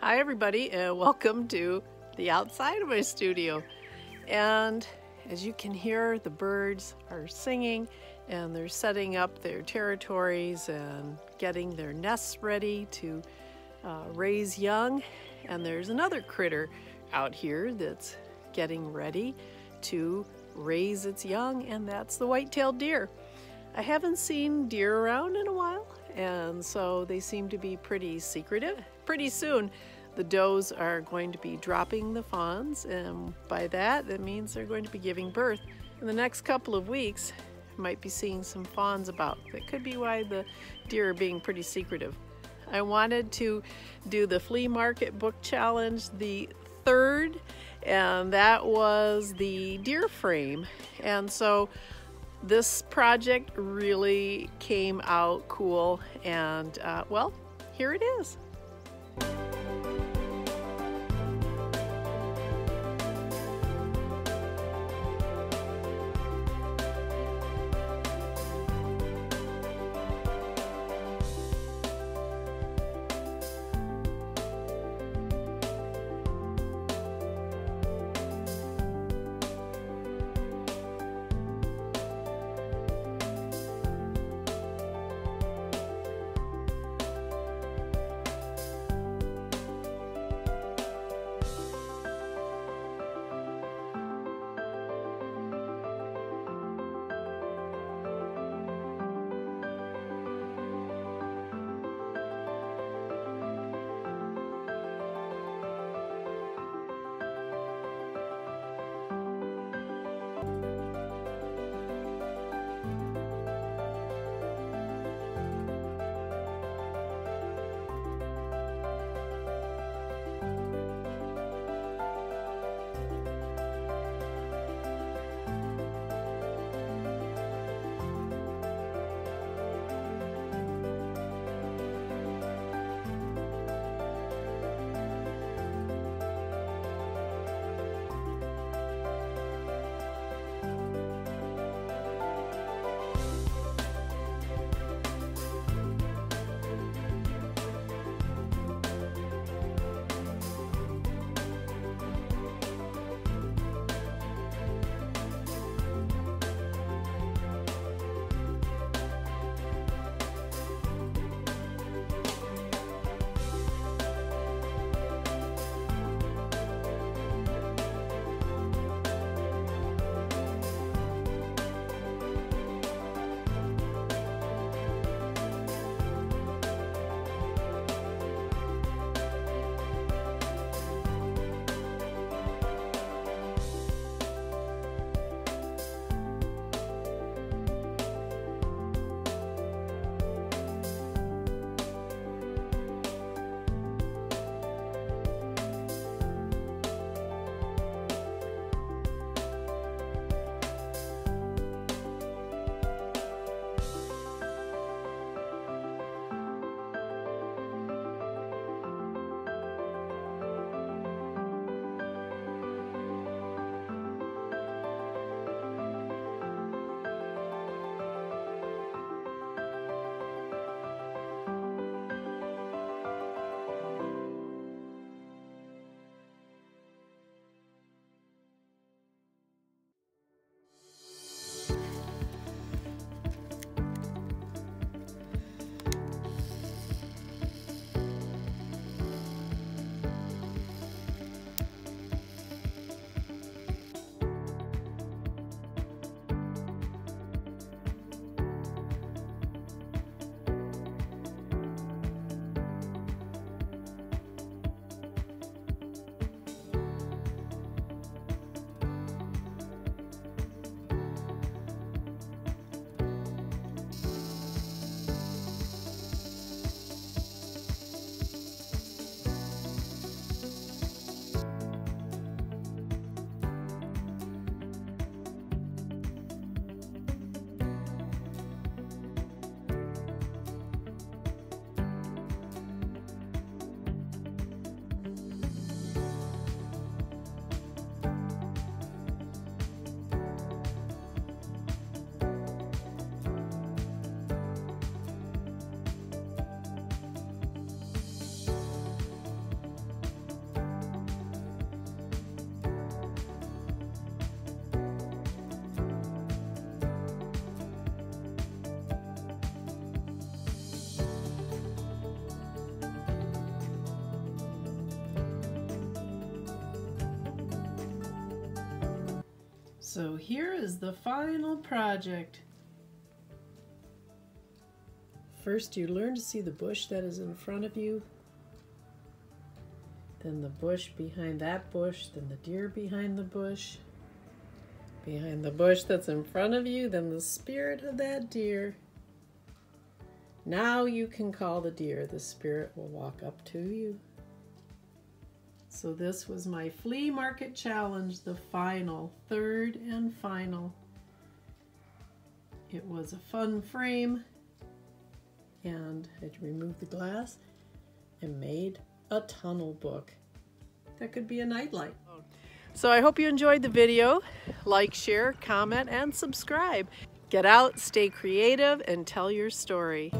Hi everybody, and welcome to the outside of my studio. And as you can hear, the birds are singing and they're setting up their territories and getting their nests ready to raise young. And there's another critter out here that's getting ready to raise its young, and that's the white-tailed deer. I haven't seen deer around in a while, and so they seem to be pretty secretive. Pretty soon the does are going to be dropping the fawns, and by that means they're going to be giving birth. In the next couple of weeks you might be seeing some fawns about. That could be why the deer are being pretty secretive. I wanted to do the Flea Market book challenge, the third, and that was the deer frame. And so this project really came out cool, and well, here it is. So here is the final project. First, you learn to see the bush that is in front of you, then the bush behind that bush, then the deer behind the bush that's in front of you, then the spirit of that deer. Now you can call the deer. The spirit will walk up to you. So this was my flea market challenge, the final, third and final. It was a fun frame, and I removed the glass and made a tunnel book that could be a nightlight. So I hope you enjoyed the video. Like, share, comment, and subscribe. Get out, stay creative, and tell your story.